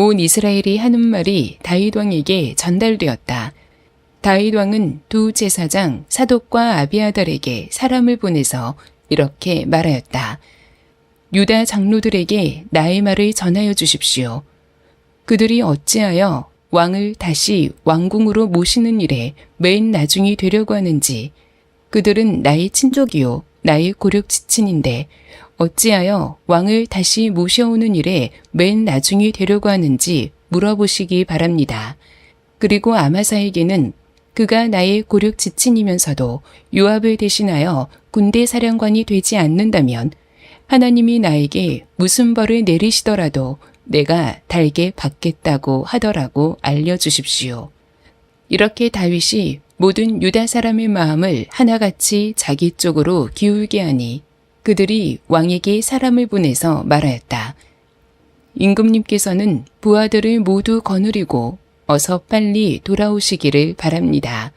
온 이스라엘이 하는 말이 다윗 왕에게 전달되었다. 다윗 왕은 두 제사장 사독과 아비아달에게 사람을 보내서 이렇게 말하였다. 유다 장로들에게 나의 말을 전하여 주십시오. 그들이 어찌하여 왕을 다시 왕궁으로 모시는 일에 맨 나중이 되려고 하는지, 그들은 나의 친족이요 나의 고륙 지친인데 어찌하여 왕을 다시 모셔오는 일에 맨 나중이 되려고 하는지 물어보시기 바랍니다. 그리고 아마사에게는 그가 나의 고륙 지친이면서도 요압을 대신하여 군대 사령관이 되지 않는다면 하나님이 나에게 무슨 벌을 내리시더라도 내가 달게 받겠다고 하더라고 알려주십시오. 이렇게 다윗이 모든 유다 사람의 마음을 하나같이 자기 쪽으로 기울게 하니 그들이 왕에게 사람을 보내서 말하였다. 임금님께서는 부하들을 모두 거느리고 어서 빨리 돌아오시기를 바랍니다.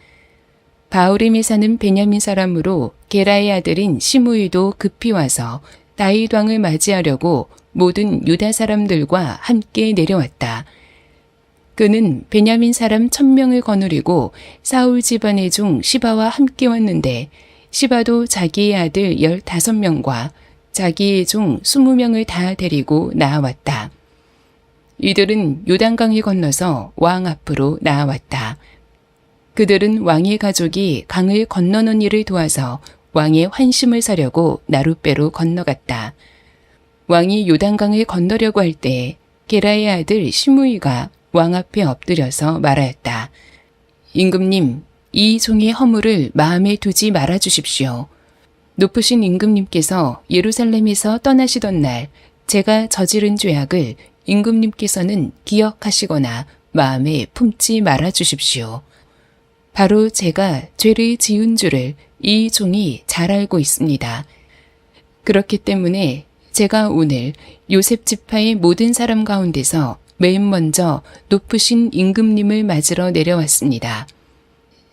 바후림에 사는 베냐민 사람으로 게라의 아들인 시므이도 급히 와서 다윗 왕을 맞이하려고 모든 유다 사람들과 함께 내려왔다. 그는 베냐민 사람 1000명을 거느리고 사울 집안의 중 시바와 함께 왔는데 시바도 자기의 아들 15명과 자기의 중 20명을 다 데리고 나아왔다. 이들은 요단강을 건너서 왕 앞으로 나아왔다. 그들은 왕의 가족이 강을 건너는 일을 도와서 왕의 환심을 사려고 나룻배로 건너갔다. 왕이 요단강을 건너려고 할 때 게라의 아들 시므이가 왕 앞에 엎드려서 말하였다. 임금님, 이 종의 허물을 마음에 두지 말아 주십시오. 높으신 임금님께서 예루살렘에서 떠나시던 날 제가 저지른 죄악을 임금님께서는 기억하시거나 마음에 품지 말아 주십시오. 바로 제가 죄를 지은 줄을 이 종이 잘 알고 있습니다. 그렇기 때문에 제가 오늘 요셉 지파의 모든 사람 가운데서 맨 먼저 높으신 임금님을 맞으러 내려왔습니다.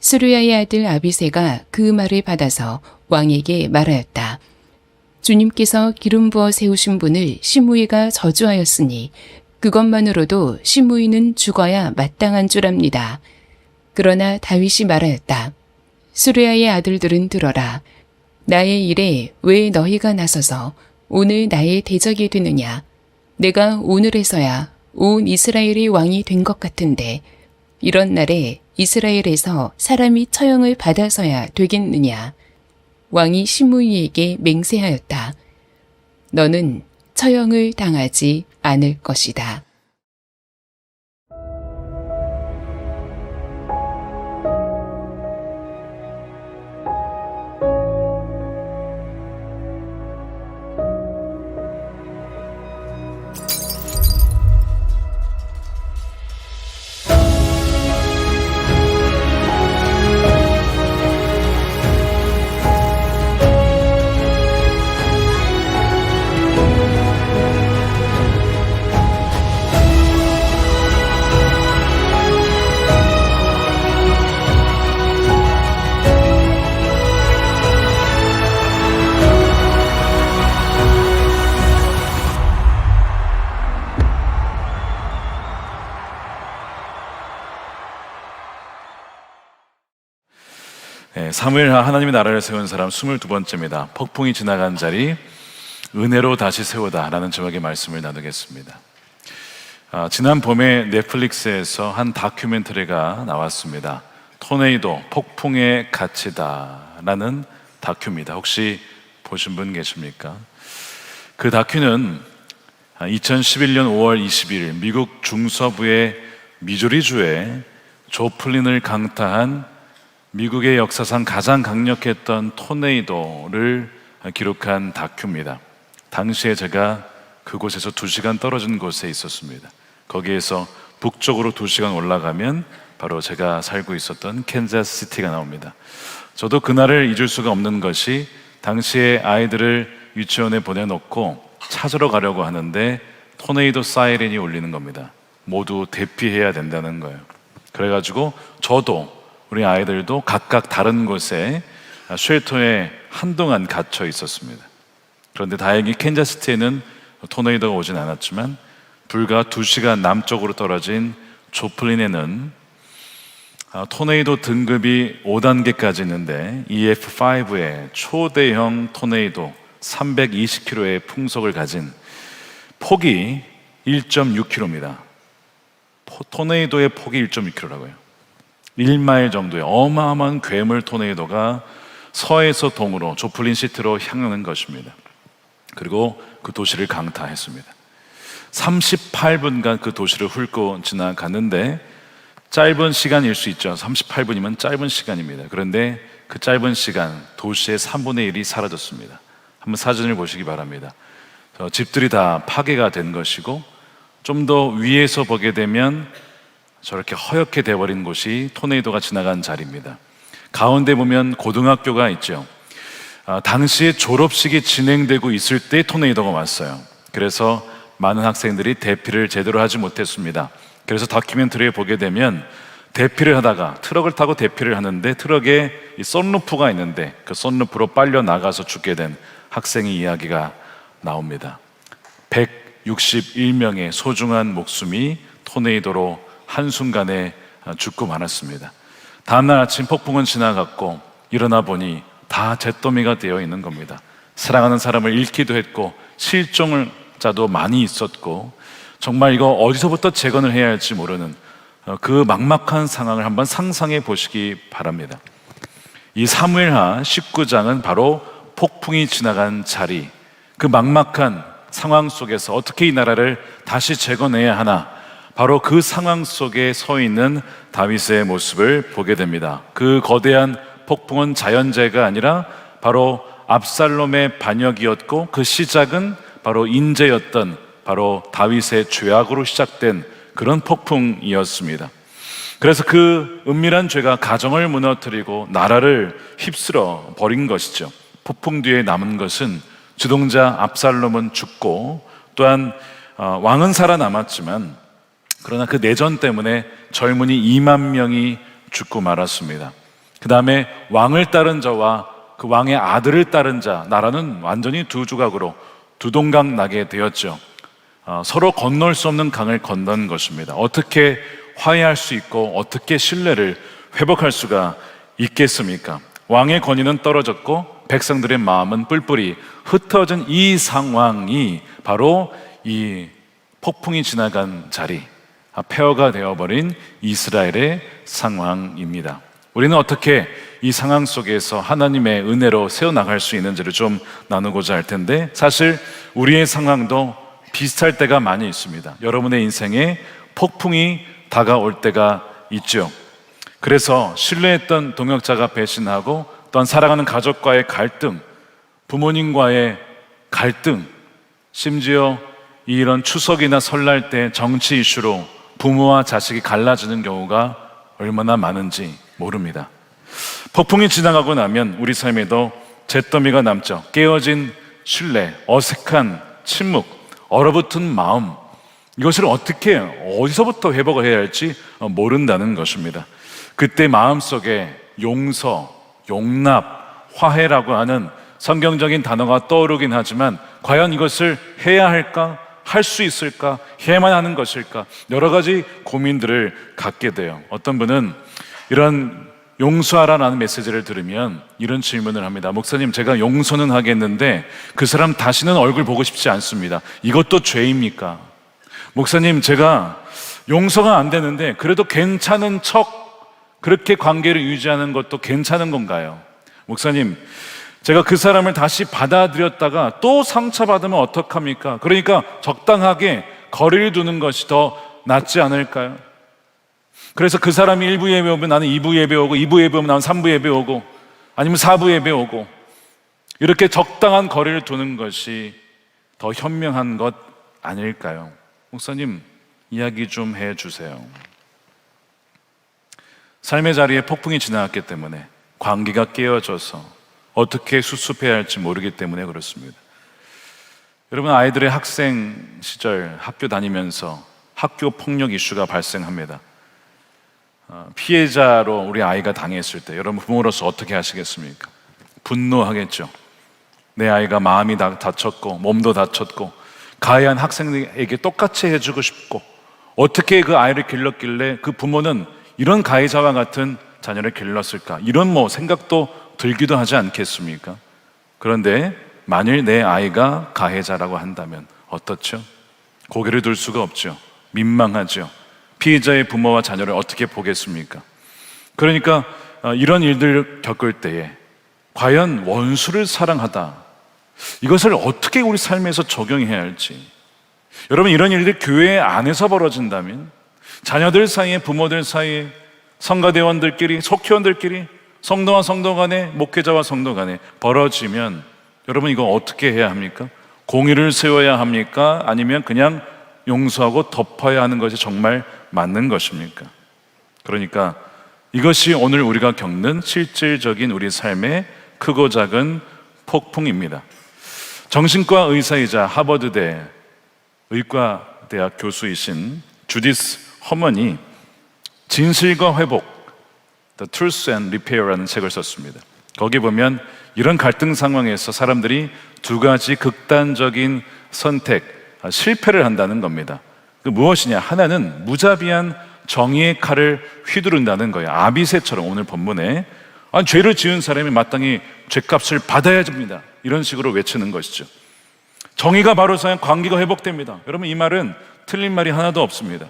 스루야의 아들 아비새가 그 말을 받아서 왕에게 말하였다. 주님께서 기름 부어 세우신 분을 시므이가 저주하였으니 그것만으로도 시므이는 죽어야 마땅한 줄 압니다. 그러나 다윗이 말하였다. 스루야의 아들들은 들어라. 나의 일에 왜 너희가 나서서 오늘 나의 대적이 되느냐. 내가 오늘에서야 온 이스라엘의 왕이 된 것 같은데 이런 날에 이스라엘에서 사람이 처형을 받아서야 되겠느냐. 왕이 시므이에게 맹세하였다. 너는 처형을 당하지 않을 것이다. 사무엘 하나님의 나라를 세운 사람 22번째입니다. 폭풍이 지나간 자리 은혜로 다시 세우다 라는 제목의 말씀을 나누겠습니다. 지난 봄에 넷플릭스에서 한 다큐멘터리가 나왔습니다. 토네이도 폭풍의 가치다 라는 다큐입니다. 혹시 보신 분 계십니까? 그 다큐는 2011년 5월 20일 미국 중서부의 미주리주에 조플린을 강타한 미국의 역사상 가장 강력했던 토네이도를 기록한 다큐입니다. 당시에 제가 그곳에서 2시간 떨어진 곳에 있었습니다. 거기에서 북쪽으로 2시간 올라가면 바로 제가 살고 있었던 캔자스시티가 나옵니다. 저도 그날을 잊을 수가 없는 것이 당시에 아이들을 유치원에 보내놓고 찾으러 가려고 하는데 토네이도 사이렌이 울리는 겁니다. 모두 대피해야 된다는 거예요. 그래가지고 저도 우리 아이들도 각각 다른 곳에 쉘터에 한동안 갇혀 있었습니다. 그런데 다행히 캔자스시티에는 토네이도가 오진 않았지만 불과 2시간 남쪽으로 떨어진 조플린에는 토네이도 등급이 5단계까지 있는데 EF5의 초대형 토네이도 320km의 풍속을 가진 폭이 1.6km입니다. 토네이도의 폭이 1.6km라고요. 1마일 정도의 어마어마한 괴물 토네이도가 서에서 동으로 조플린 시티로 향하는 것입니다. 그리고 그 도시를 강타했습니다. 38분간 그 도시를 훑고 지나갔는데 짧은 시간일 수 있죠. 38분이면 짧은 시간입니다. 그런데 그 짧은 시간 도시의 3분의 1이 사라졌습니다. 한번 사진을 보시기 바랍니다. 집들이 다 파괴가 된 것이고 좀 더 위에서 보게 되면 저렇게 허옇게 돼버린 곳이 토네이도가 지나간 자리입니다. 가운데 보면 고등학교가 있죠. 당시에 졸업식이 진행되고 있을 때 토네이도가 왔어요. 그래서 많은 학생들이 대피를 제대로 하지 못했습니다. 그래서 다큐멘터리에 보게 되면 대피를 하다가 트럭을 타고 대피를 하는데 트럭에 이 썬루프가 있는데 그 썬루프로 빨려 나가서 죽게 된 학생의 이야기가 나옵니다. 161명의 소중한 목숨이 토네이도로 한순간에 죽고 말았습니다. 다음날 아침 폭풍은 지나갔고 일어나 보니 다 잿더미가 되어 있는 겁니다. 사랑하는 사람을 잃기도 했고 실종자도 많이 있었고 정말 이거 어디서부터 재건을 해야 할지 모르는 그 막막한 상황을 한번 상상해 보시기 바랍니다. 이 사무엘하 19장은 바로 폭풍이 지나간 자리, 그 막막한 상황 속에서 어떻게 이 나라를 다시 재건해야 하나, 바로 그 상황 속에 서 있는 다윗의 모습을 보게 됩니다. 그 거대한 폭풍은 자연재해가 아니라 바로 압살롬의 반역이었고 그 시작은 바로 인재였던 바로 다윗의 죄악으로 시작된 그런 폭풍이었습니다. 그래서 그 은밀한 죄가 가정을 무너뜨리고 나라를 휩쓸어 버린 것이죠. 폭풍 뒤에 남은 것은 주동자 압살롬은 죽고 또한 왕은 살아남았지만 그러나 그 내전 때문에 젊은이 2만 명이 죽고 말았습니다. 그 다음에 왕을 따른 자와 그 왕의 아들을 따른 자, 나라는 완전히 두 조각으로 두동강 나게 되었죠. 서로 건널 수 없는 강을 건넌 것입니다. 어떻게 화해할 수 있고 어떻게 신뢰를 회복할 수가 있겠습니까? 왕의 권위는 떨어졌고 백성들의 마음은 뿔뿔이 흩어진 이 상황이 바로 이 폭풍이 지나간 자리, 폐허가 되어버린 이스라엘의 상황입니다. 우리는 어떻게 이 상황 속에서 하나님의 은혜로 세워나갈 수 있는지를 좀 나누고자 할 텐데, 사실 우리의 상황도 비슷할 때가 많이 있습니다. 여러분의 인생에 폭풍이 다가올 때가 있죠. 그래서 신뢰했던 동역자가 배신하고 또한 사랑하는 가족과의 갈등, 부모님과의 갈등, 심지어 이런 추석이나 설날 때 정치 이슈로 부모와 자식이 갈라지는 경우가 얼마나 많은지 모릅니다. 폭풍이 지나가고 나면 우리 삶에도 잿더미가 남죠. 깨어진 신뢰, 어색한 침묵, 얼어붙은 마음, 이것을 어떻게 어디서부터 회복을 해야 할지 모른다는 것입니다. 그때 마음속에 용서, 용납, 화해라고 하는 성경적인 단어가 떠오르긴 하지만 과연 이것을 해야 할까? 할 수 있을까? 해야만 하는 것일까? 여러 가지 고민들을 갖게 돼요. 어떤 분은 이런 용서하라는 메시지를 들으면 이런 질문을 합니다. 목사님, 제가 용서는 하겠는데 그 사람 다시는 얼굴 보고 싶지 않습니다. 이것도 죄입니까? 목사님, 제가 용서가 안 되는데 그래도 괜찮은 척 그렇게 관계를 유지하는 것도 괜찮은 건가요? 목사님, 제가 그 사람을 다시 받아들였다가 또 상처받으면 어떡합니까? 그러니까 적당하게 거리를 두는 것이 더 낫지 않을까요? 그래서 그 사람이 1부 예배 오면 나는 2부 예배 오고 2부 예배 오면 나는 3부 예배 오고 아니면 4부 예배 오고 이렇게 적당한 거리를 두는 것이 더 현명한 것 아닐까요? 목사님, 이야기 좀 해주세요. 삶의 자리에 폭풍이 지나갔기 때문에 관계가 깨어져서 어떻게 수습해야 할지 모르기 때문에 그렇습니다. 여러분, 아이들의 학생 시절 학교 다니면서 학교 폭력 이슈가 발생합니다. 피해자로 우리 아이가 당했을 때 여러분 부모로서 어떻게 하시겠습니까? 분노하겠죠. 내 아이가 마음이 다쳤고 몸도 다쳤고 가해한 학생에게 똑같이 해주고 싶고, 어떻게 그 아이를 길렀길래 그 부모는 이런 가해자와 같은 자녀를 길렀을까? 이런 생각도 들기도 하지 않겠습니까? 그런데 만일 내 아이가 가해자라고 한다면 어떻죠? 고개를 들 수가 없죠. 민망하죠. 피해자의 부모와 자녀를 어떻게 보겠습니까? 그러니까 이런 일들을 겪을 때에 과연 원수를 사랑하다, 이것을 어떻게 우리 삶에서 적용해야 할지, 여러분, 이런 일들이 교회 안에서 벌어진다면, 자녀들 사이에, 부모들 사이에, 성가대원들끼리, 속회원들끼리, 성도와 성도 간에, 목회자와 성도 간에 벌어지면 여러분, 이거 어떻게 해야 합니까? 공의를 세워야 합니까? 아니면 그냥 용서하고 덮어야 하는 것이 정말 맞는 것입니까? 그러니까 이것이 오늘 우리가 겪는 실질적인 우리 삶의 크고 작은 폭풍입니다. 정신과 의사이자 하버드대 의과대학 교수이신 주디스 허먼이 진실과 회복, The Truth and Repair라는 책을 썼습니다. 거기 보면 이런 갈등 상황에서 사람들이 두 가지 극단적인 선택, 실패를 한다는 겁니다. 그 무엇이냐? 하나는 무자비한 정의의 칼을 휘두른다는 거예요. 아비새처럼 오늘 본문에 죄를 지은 사람이 마땅히 죄값을 받아야 합니다, 이런 식으로 외치는 것이죠. 정의가 바로 서야 관계가 회복됩니다. 여러분, 이 말은 틀린 말이 하나도 없습니다.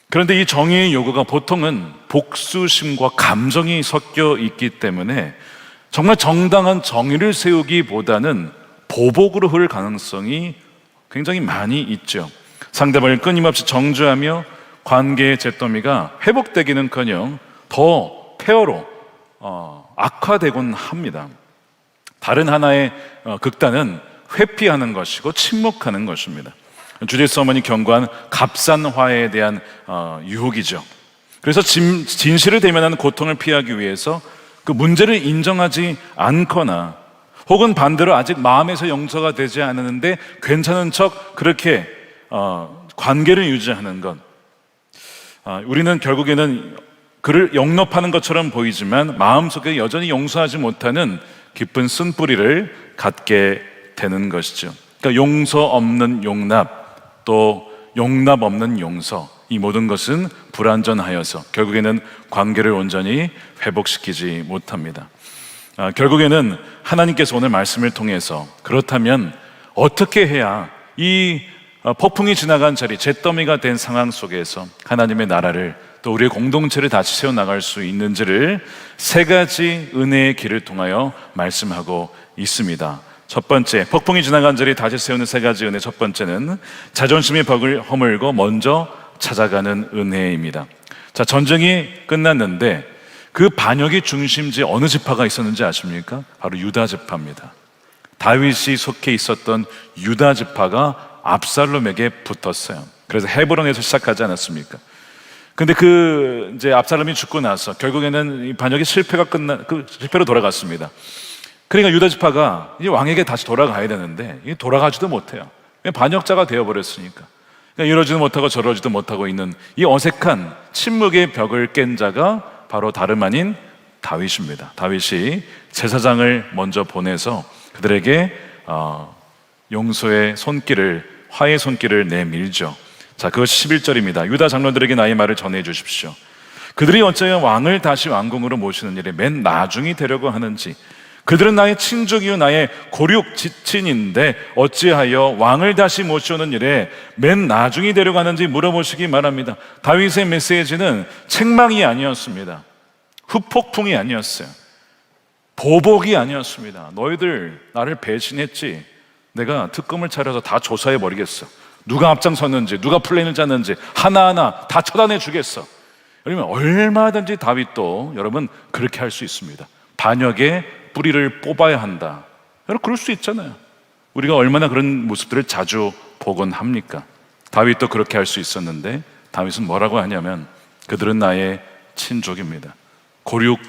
그런데 이 정의의 요구가 보통은 복수심과 감정이 섞여 있기 때문에 정말 정당한 정의를 세우기보다는 보복으로 흐를 가능성이 굉장히 많이 있죠. 상대방을 끊임없이 정죄하며 관계의 잿더미가 회복되기는커녕 더 폐허로 악화되곤 합니다. 다른 하나의 극단은 회피하는 것이고 침묵하는 것입니다. 주디스 허먼이 경고한 값싼 화해에 대한 유혹이죠. 그래서 진실을 대면하는 고통을 피하기 위해서 그 문제를 인정하지 않거나, 혹은 반대로 아직 마음에서 용서가 되지 않았는데 괜찮은 척 그렇게 관계를 유지하는 것, 우리는 결국에는 그를 용납하는 것처럼 보이지만 마음속에 여전히 용서하지 못하는 깊은 쓴뿌리를 갖게 되는 것이죠. 그러니까 용서 없는 용납, 또 용납 없는 용서, 이 모든 것은 불완전하여서 결국에는 관계를 온전히 회복시키지 못합니다. 결국에는 하나님께서 오늘 말씀을 통해서 그렇다면 어떻게 해야 이 폭풍이 지나간 자리, 잿더미가 된 상황 속에서 하나님의 나라를, 또 우리의 공동체를 다시 세워나갈 수 있는지를 세 가지 은혜의 길을 통하여 말씀하고 있습니다. 첫 번째, 폭풍이 지나간 자리 다시 세우는 세 가지 은혜. 첫 번째는 자존심의 벽을 허물고 먼저 찾아가는 은혜입니다. 자, 전쟁이 끝났는데 그 반역의 중심지에 어느 지파가 있었는지 아십니까? 바로 유다 지파입니다. 다윗이 속해 있었던 유다 지파가 압살롬에게 붙었어요. 그래서 헤브론에서 시작하지 않았습니까? 근데 이제 압살롬이 죽고 나서 결국에는 이 반역의 실패로 돌아갔습니다. 그러니까 유다 지파가 이제 왕에게 다시 돌아가야 되는데 돌아가지도 못해요. 반역자가 되어버렸으니까. 그러니까 이러지도 못하고 저러지도 못하고 있는 이 어색한 침묵의 벽을 깬 자가 바로 다름 아닌 다윗입니다. 다윗이 제사장을 먼저 보내서 그들에게 용서의 손길을, 화해의 손길을 내밀죠. 자, 그것이 11절입니다. 유다 장로들에게 나의 말을 전해 주십시오. 그들이 어찌하여 왕을 다시 왕궁으로 모시는 일에 맨 나중이 되려고 하는지, 그들은 나의 친족이요 나의 고륙 지친인데 어찌하여 왕을 다시 모셔오는 일에 맨 나중이 되려고 하는지 물어보시기 바랍니다. 다윗의 메시지는 책망이 아니었습니다. 후폭풍이 아니었어요. 보복이 아니었습니다. 너희들 나를 배신했지, 내가 특검을 차려서 다 조사해 버리겠어. 누가 앞장섰는지, 누가 플랜을 짰는지 하나하나 다 처단해 주겠어. 여러분, 얼마든지 다윗도 여러분 그렇게 할 수 있습니다. 반역의 뿌리를 뽑아야 한다. 여러분, 그럴 수 있잖아요. 우리가 얼마나 그런 모습들을 자주 보곤 합니까? 다윗도 그렇게 할 수 있었는데 다윗은 뭐라고 하냐면, 그들은 나의 친족입니다. 고륙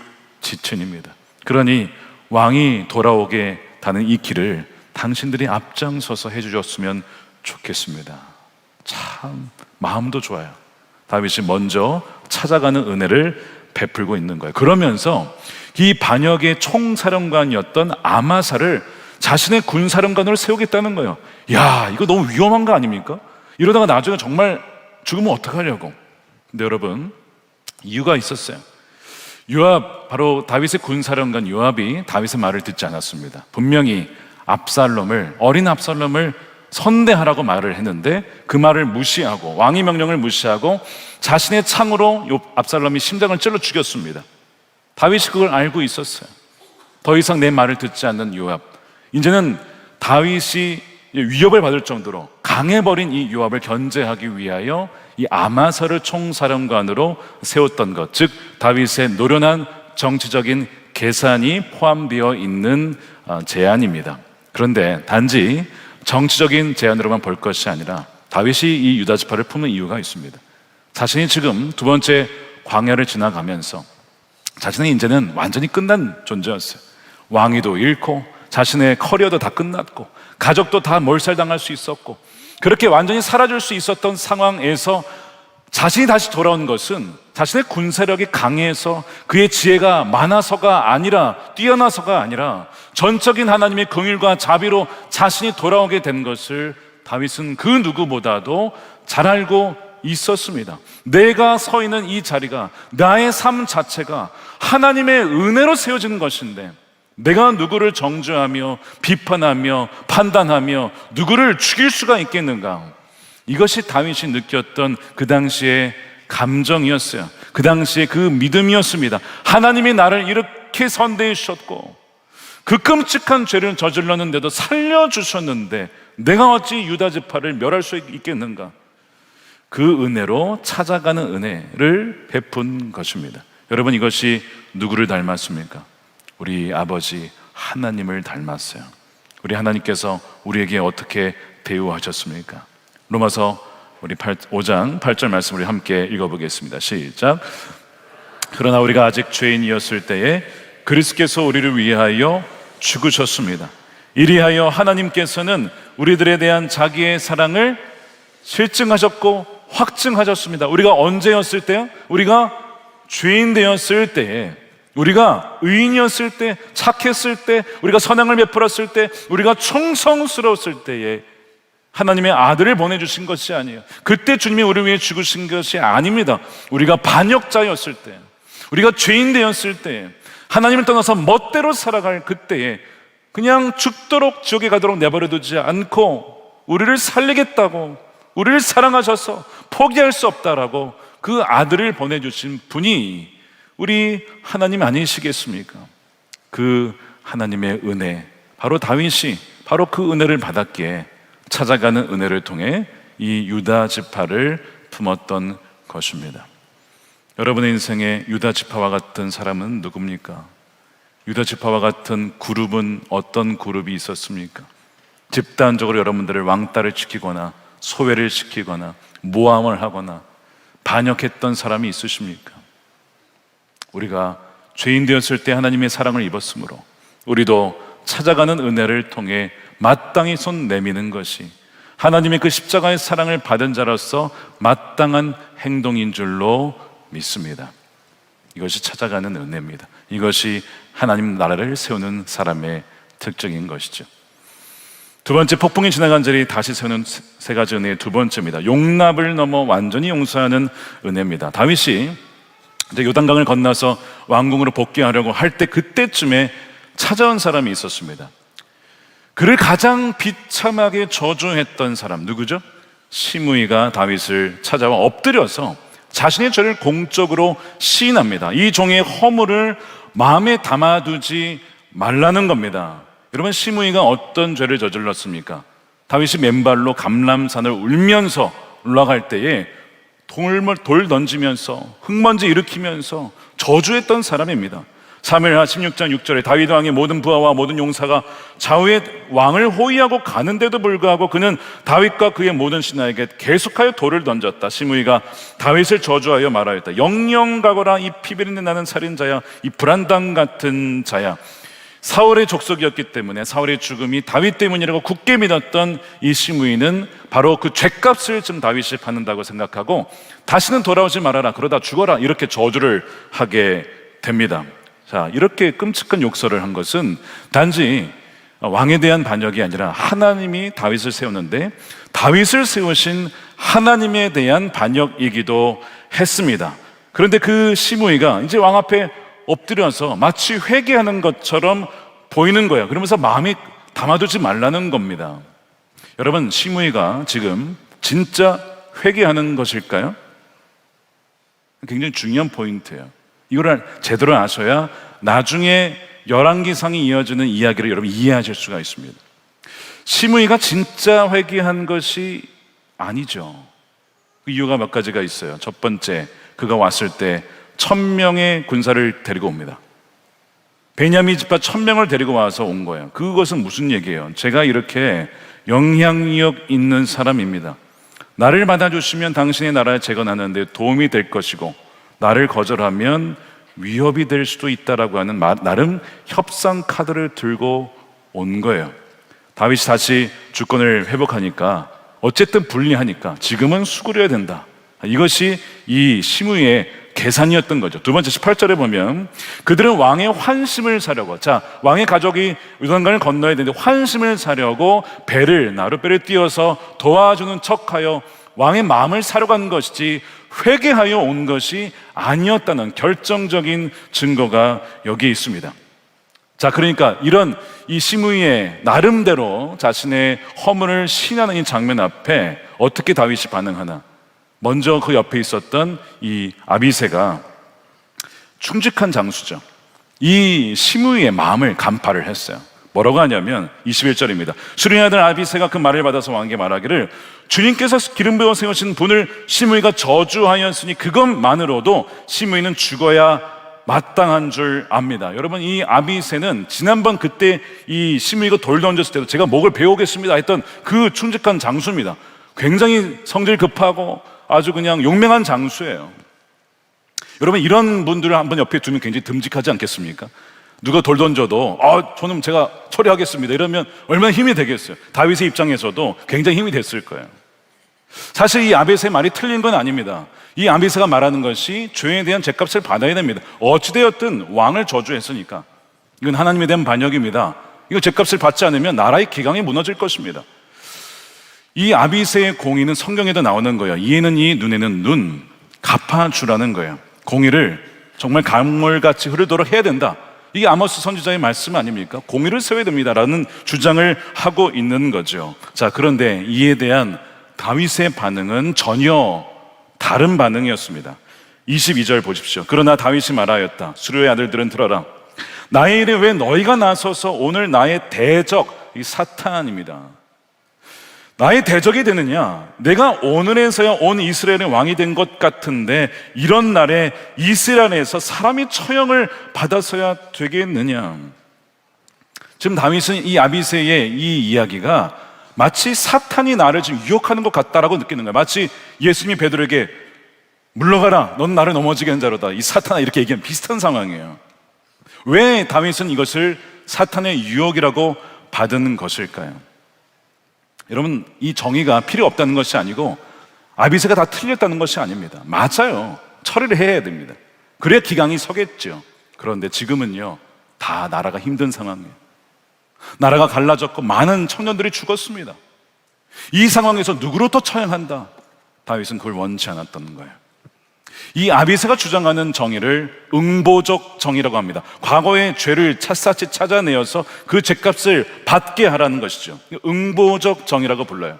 지친입니다. 그러니 왕이 돌아오게 다는 이 길을 당신들이 앞장서서 해주셨으면 좋겠습니다. 참 마음도 좋아요. 다윗이 먼저 찾아가는 은혜를 베풀고 있는 거예요. 그러면서 이 반역의 총사령관이었던 아마사를 자신의 군사령관으로 세우겠다는 거예요. 야, 이거 너무 위험한 거 아닙니까? 이러다가 나중에 정말 죽으면 어떡하려고. 근데 여러분, 이유가 있었어요. 요압, 바로 다윗의 군사령관 요압이 다윗의 말을 듣지 않았습니다. 분명히 어린 압살롬을 선대하라고 말을 했는데 그 말을 무시하고, 왕의 명령을 무시하고 자신의 창으로 압살롬이 심장을 찔러 죽였습니다. 다윗이 그걸 알고 있었어요. 더 이상 내 말을 듣지 않는 요압, 이제는 다윗이 위협을 받을 정도로 강해버린 이 요압을 견제하기 위하여 이 아마사를 총사령관으로 세웠던 것, 즉 다윗의 노련한 정치적인 계산이 포함되어 있는 제안입니다. 그런데 단지 정치적인 제안으로만 볼 것이 아니라 다윗이 이 유다 지파를 품은 이유가 있습니다. 자신이 지금 두 번째 광야를 지나가면서 자신의 인재는 완전히 끝난 존재였어요. 왕위도 잃고 자신의 커리어도 다 끝났고 가족도 다 몰살당할 수 있었고 그렇게 완전히 사라질 수 있었던 상황에서 자신이 다시 돌아온 것은 자신의 군사력이 강해서 그의 지혜가 많아서가 아니라, 뛰어나서가 아니라 전적인 하나님의 긍휼과 자비로 자신이 돌아오게 된 것을 다윗은 그 누구보다도 잘 알고 있었습니다. 내가 서 있는 이 자리가, 나의 삶 자체가 하나님의 은혜로 세워진 것인데 내가 누구를 정죄하며 비판하며 판단하며 누구를 죽일 수가 있겠는가? 이것이 다윗이 느꼈던 그 당시의 감정이었어요. 그 당시의 그 믿음이었습니다. 하나님이 나를 이렇게 선대해 주셨고 그 끔찍한 죄를 저질렀는데도 살려주셨는데 내가 어찌 유다 지파를 멸할 수 있겠는가? 그 은혜로 찾아가는 은혜를 베푼 것입니다. 여러분, 이것이 누구를 닮았습니까? 우리 아버지 하나님을 닮았어요. 우리 하나님께서 우리에게 어떻게 대우하셨습니까? 로마서 우리 5장 8절 말씀 우리 함께 읽어보겠습니다. 시작. 그러나 우리가 아직 죄인이었을 때에 그리스도께서 우리를 위하여 죽으셨습니다. 이리하여 하나님께서는 우리들에 대한 자기의 사랑을 실증하셨고 확증하셨습니다. 우리가 언제였을 때요? 우리가 죄인 되었을 때에, 우리가 의인이었을 때, 착했을 때, 우리가 선행을 베풀었을 때, 우리가 충성스러웠을 때에 하나님의 아들을 보내주신 것이 아니에요. 그때 주님이 우리를 위해 죽으신 것이 아닙니다. 우리가 반역자였을 때, 우리가 죄인 되었을 때, 하나님을 떠나서 멋대로 살아갈 그때에 그냥 죽도록 지옥에 가도록 내버려두지 않고 우리를 살리겠다고, 우리를 사랑하셔서 포기할 수 없다라고 그 아들을 보내주신 분이 우리 하나님 아니시겠습니까? 그 하나님의 은혜, 바로 다윗이 바로 그 은혜를 받았기에 찾아가는 은혜를 통해 이 유다 지파를 품었던 것입니다. 여러분의 인생에 유다 지파와 같은 사람은 누굽니까? 유다 지파와 같은 그룹은 어떤 그룹이 있었습니까? 집단적으로 여러분들을 왕따를 시키거나 소외를 시키거나 모함을 하거나 반역했던 사람이 있으십니까? 우리가 죄인 되었을 때 하나님의 사랑을 입었으므로 우리도 찾아가는 은혜를 통해 마땅히 손 내미는 것이 하나님의 그 십자가의 사랑을 받은 자로서 마땅한 행동인 줄로 믿습니다. 이것이 찾아가는 은혜입니다. 이것이 하나님 나라를 세우는 사람의 특징인 것이죠. 두 번째, 폭풍이 지나간 자리 다시 세우는 세 가지 은혜의 두 번째입니다. 용납을 넘어 완전히 용서하는 은혜입니다. 다윗이 이제 요단강을 건너서 왕궁으로 복귀하려고 할 때 그때쯤에 찾아온 사람이 있었습니다. 그를 가장 비참하게 저주했던 사람 누구죠? 시므이가 다윗을 찾아와 엎드려서 자신의 죄를 공적으로 시인합니다. 이 종의 허물을 마음에 담아두지 말라는 겁니다. 여러분, 시므이가 어떤 죄를 저질렀습니까? 다윗이 맨발로 감람산을 울면서 올라갈 때에 돌 던지면서 흙먼지 일으키면서 저주했던 사람입니다. 사무엘하 16장 6절에 다윗 왕의 모든 부하와 모든 용사가 좌우의 왕을 호위하고 가는데도 불구하고 그는 다윗과 그의 모든 신하에게 계속하여 돌을 던졌다. 시므이가 다윗을 저주하여 말하였다. 영영 가거라, 이 피비린내 나는 살인자야, 이 불안당 같은 자야. 사울의 족속이었기 때문에 사울의 죽음이 다윗 때문이라고 굳게 믿었던 이 시므이는 바로 그 죗값을 지금 다윗이 받는다고 생각하고 다시는 돌아오지 말아라, 그러다 죽어라, 이렇게 저주를 하게 됩니다. 자, 이렇게 끔찍한 욕설을 한 것은 단지 왕에 대한 반역이 아니라 하나님이 다윗을 세웠는데 다윗을 세우신 하나님에 대한 반역이기도 했습니다. 그런데 그 시므이가 이제 왕 앞에 엎드려서 마치 회개하는 것처럼 보이는 거예요. 그러면서 마음이 담아두지 말라는 겁니다. 여러분, 시므이가 지금 진짜 회개하는 것일까요? 굉장히 중요한 포인트예요. 이거를 제대로 아셔야 나중에 열왕기상이 이어지는 이야기를 여러분 이해하실 수가 있습니다. 시므이가 진짜 회개한 것이 아니죠. 그 이유가 몇 가지가 있어요. 첫 번째, 그가 왔을 때 1000명의 군사를 데리고 옵니다. 베냐민 집파 1000명을 데리고 와서 온 거예요. 그것은 무슨 얘기예요? 제가 이렇게 영향력 있는 사람입니다. 나를 받아주시면 당신의 나라에 재건하는데 도움이 될 것이고 나를 거절하면 위협이 될 수도 있다라고 하는 나름 협상 카드를 들고 온 거예요. 다윗이 다시 주권을 회복하니까 어쨌든 불리하니까 지금은 수그려야 된다. 이것이 이 시므이의 계산이었던 거죠. 두 번째 18절에 보면 그들은 왕의 환심을 사려고, 왕의 가족이 요단강을 건너야 되는데 환심을 사려고 나룻배를 띄워서 도와주는 척하여 왕의 마음을 사러 간 것이지 회개하여 온 것이 아니었다는 결정적인 증거가 여기에 있습니다. 그러니까 이런 이 시므이의 나름대로 자신의 허물을 시인하는 이 장면 앞에 어떻게 다윗이 반응하나? 먼저 그 옆에 있었던 이 아비새가 충직한 장수죠. 이 시므이의 마음을 간파를 했어요. 뭐라고 하냐면 21절입니다. 수리의 아들 아비새가 그 말을 받아서 왕에게 말하기를 주님께서 기름 부어 세우신 분을 시므이가 저주하였으니 그것만으로도 시므이는 죽어야 마땅한 줄 압니다. 여러분, 이 아비새는 지난번 그때 이 시므이가 돌 던졌을 때도 제가 목을 베어오겠습니다 했던 그 충직한 장수입니다. 굉장히 성질 급하고 아주 그냥 용맹한 장수예요. 여러분, 이런 분들을 한번 옆에 두면 굉장히 듬직하지 않겠습니까? 누가 돌 던져도 저는 제가 처리하겠습니다 이러면 얼마나 힘이 되겠어요. 다윗의 입장에서도 굉장히 힘이 됐을 거예요. 사실 이 아비새의 말이 틀린 건 아닙니다. 이 아비새가 말하는 것이 죄에 대한 죗값을 받아야 됩니다. 어찌되었든 왕을 저주했으니까 이건 하나님에 대한 반역입니다. 이거 죗값을 받지 않으면 나라의 기강이 무너질 것입니다. 이 아비새의 공의는 성경에도 나오는 거예요. 이에는 이, 눈에는 눈, 갚아주라는 거예요. 공의를 정말 강물같이 흐르도록 해야 된다. 이게 아모스 선지자의 말씀 아닙니까? 공의를 세워야 됩니다라는 주장을 하고 있는 거죠. 그런데 이에 대한 다윗의 반응은 전혀 다른 반응이었습니다. 22절 보십시오. 그러나 다윗이 말하였다. 수르의 아들들은 들어라. 나의 일에 왜 너희가 나서서 오늘 나의 대적, 이 사탄입니다. 나의 대적이 되느냐? 내가 오늘에서야 온 이스라엘의 왕이 된 것 같은데 이런 날에 이스라엘에서 사람이 처형을 받아서야 되겠느냐? 지금 다윗은 이 아비새의 이 이야기가 마치 사탄이 나를 지금 유혹하는 것 같다라고 느끼는 거예요. 마치 예수님이 베드로에게 물러가라, 넌 나를 넘어지게 한 자로다, 이 사탄아, 이렇게 얘기하는 비슷한 상황이에요. 왜 다윗은 이것을 사탄의 유혹이라고 받은 것일까요? 여러분, 이 정의가 필요 없다는 것이 아니고 아비새가 다 틀렸다는 것이 아닙니다. 맞아요. 처리를 해야 됩니다. 그래야 기강이 서겠죠. 그런데 지금은요, 다 나라가 힘든 상황이에요. 나라가 갈라졌고 많은 청년들이 죽었습니다. 이 상황에서 누구로부터 처형한다? 다윗은 그걸 원치 않았던 거예요. 이 아비새가 주장하는 정의를 응보적 정의라고 합니다. 과거의 죄를 샅샅이 찾아내어서 그 죄값을 받게 하라는 것이죠. 응보적 정의라고 불러요.